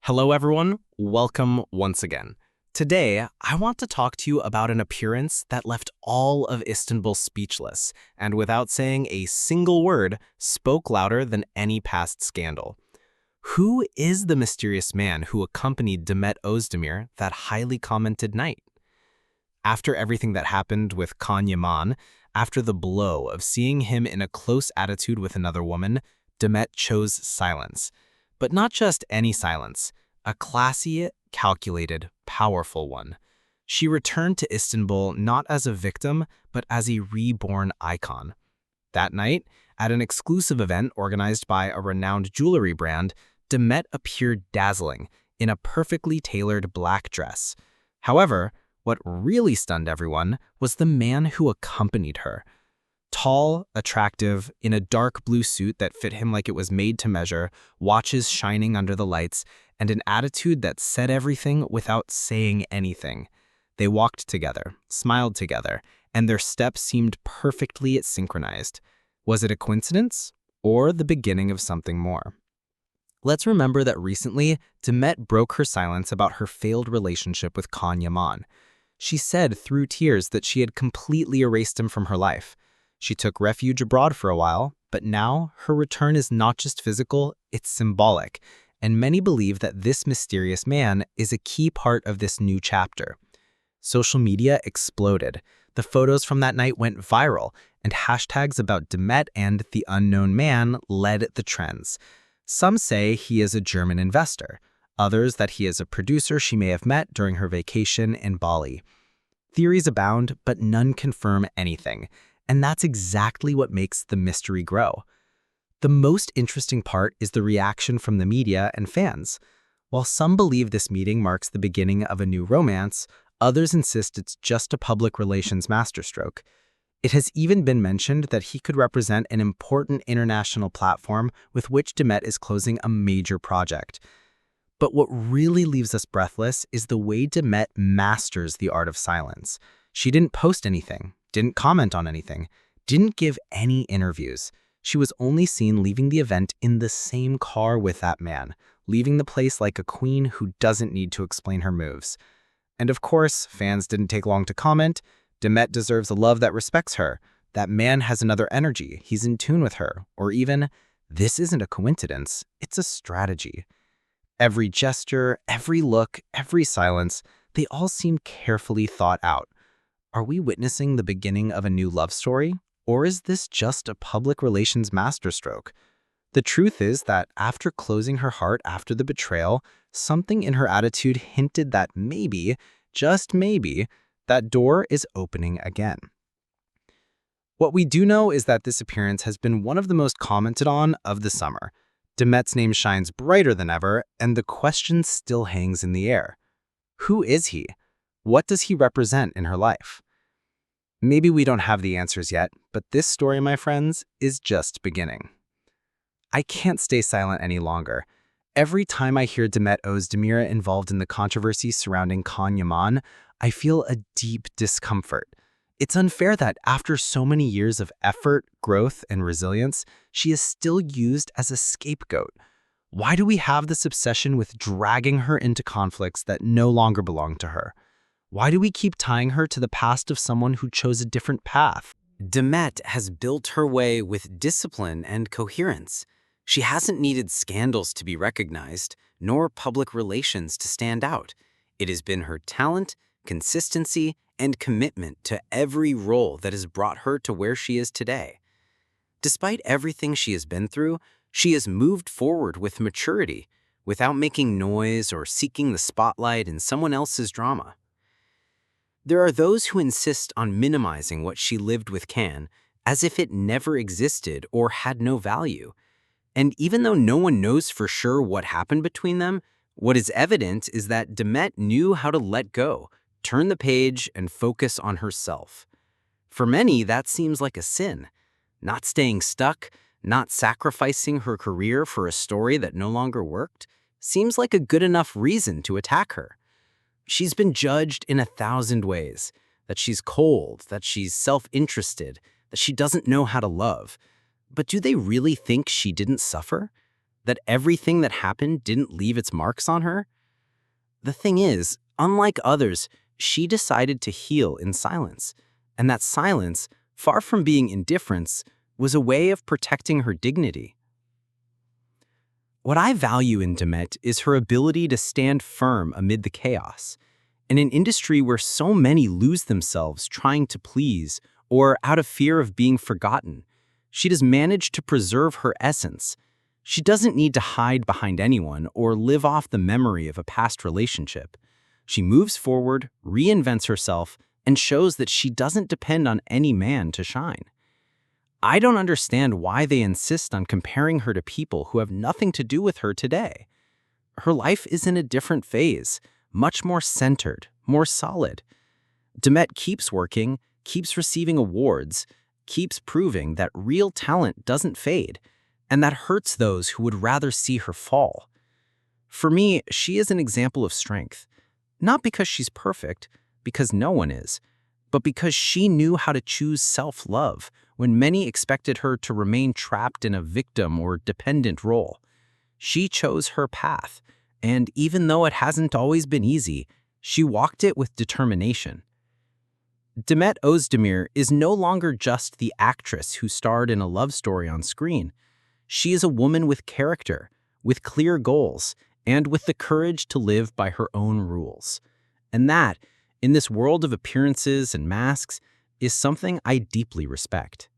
Hello, everyone. Welcome once again. Today, I want to talk to you about an appearance that left all of Istanbul speechless and without saying a single word, spoke louder than any past scandal. Who is the mysterious man who accompanied Demet Özdemir that highly commented night? After everything that happened with Kan Yaman, after the blow of seeing him in a close attitude with another woman, Demet chose silence. But not just any silence, a classy, calculated, powerful one. She returned to Istanbul not as a victim, but as a reborn icon. That night, at an exclusive event organized by a renowned jewelry brand, Demet appeared dazzling in a perfectly tailored black dress. However, what really stunned everyone was the man who accompanied her. Tall, attractive, in a dark blue suit that fit him like it was made to measure, watches shining under the lights, and an attitude that said everything without saying anything. They walked together, smiled together, and their steps seemed perfectly synchronized. Was it a coincidence or the beginning of something more? Let's remember that recently, Demet broke her silence about her failed relationship with Kan Yaman. She said through tears that she had completely erased him from her life. She took refuge abroad for a while, but now her return is not just physical, it's symbolic, and many believe that this mysterious man is a key part of this new chapter. Social media exploded. The photos from that night went viral, and hashtags about Demet and the unknown man led the trends. Some say he is a German investor, others that he is a producer she may have met during her vacation in Bali. Theories abound, but none confirm anything. And that's exactly what makes the mystery grow. The most interesting part is the reaction from the media and fans. While some believe this meeting marks the beginning of a new romance, others insist it's just a public relations masterstroke. It has even been mentioned that he could represent an important international platform with which Demet is closing a major project. But what really leaves us breathless is the way Demet masters the art of silence. She didn't post anything, didn't comment on anything, didn't give any interviews. She was only seen leaving the event in the same car with that man, leaving the place like a queen who doesn't need to explain her moves. And of course, fans didn't take long to comment. Demet deserves a love that respects her. That man has another energy, he's in tune with her. Or even, this isn't a coincidence, it's a strategy. Every gesture, every look, every silence, they all seem carefully thought out. Are we witnessing the beginning of a new love story, or is this just a public relations masterstroke? The truth is that after closing her heart after the betrayal, something in her attitude hinted that maybe, just maybe, that door is opening again. What we do know is that this appearance has been one of the most commented on of the summer. Demet's name shines brighter than ever, and the question still hangs in the air. Who is he? What does he represent in her life? Maybe we don't have the answers yet, but this story, my friends, is just beginning. I can't stay silent any longer. Every time I hear Demet Özdemir involved in the controversy surrounding Kan Yaman, I feel a deep discomfort. It's unfair that after so many years of effort, growth, and resilience, she is still used as a scapegoat. Why do we have this obsession with dragging her into conflicts that no longer belong to her? Why do we keep tying her to the past of someone who chose a different path? Demet has built her way with discipline and coherence. She hasn't needed scandals to be recognized, nor public relations to stand out. It has been her talent, consistency, and commitment to every role that has brought her to where she is today. Despite everything she has been through, she has moved forward with maturity, without making noise or seeking the spotlight in someone else's drama. There are those who insist on minimizing what she lived with Kan, as if it never existed or had no value. And even though no one knows for sure what happened between them, what is evident is that Demet knew how to let go, turn the page, and focus on herself. For many, that seems like a sin. Not staying stuck, not sacrificing her career for a story that no longer worked, seems like a good enough reason to attack her. She's been judged in 1,000 ways, that she's cold, that she's self-interested, that she doesn't know how to love. But do they really think she didn't suffer? That everything that happened didn't leave its marks on her? The thing is, unlike others, she decided to heal in silence. And that silence, far from being indifference, was a way of protecting her dignity. What I value in Demet is her ability to stand firm amid the chaos. In an industry where so many lose themselves trying to please or out of fear of being forgotten, she does manage to preserve her essence. She doesn't need to hide behind anyone or live off the memory of a past relationship. She moves forward, reinvents herself, and shows that she doesn't depend on any man to shine. I don't understand why they insist on comparing her to people who have nothing to do with her today. Her life is in a different phase, much more centered, more solid. Demet keeps working, keeps receiving awards, keeps proving that real talent doesn't fade, and that hurts those who would rather see her fall. For me, she is an example of strength, not because she's perfect, because no one is, but because she knew how to choose self-love when many expected her to remain trapped in a victim or dependent role. She chose her path, and even though it hasn't always been easy, she walked it with determination. Demet Özdemir is no longer just the actress who starred in a love story on screen. She is a woman with character, with clear goals, and with the courage to live by her own rules. And that, in this world of appearances and masks, is something I deeply respect.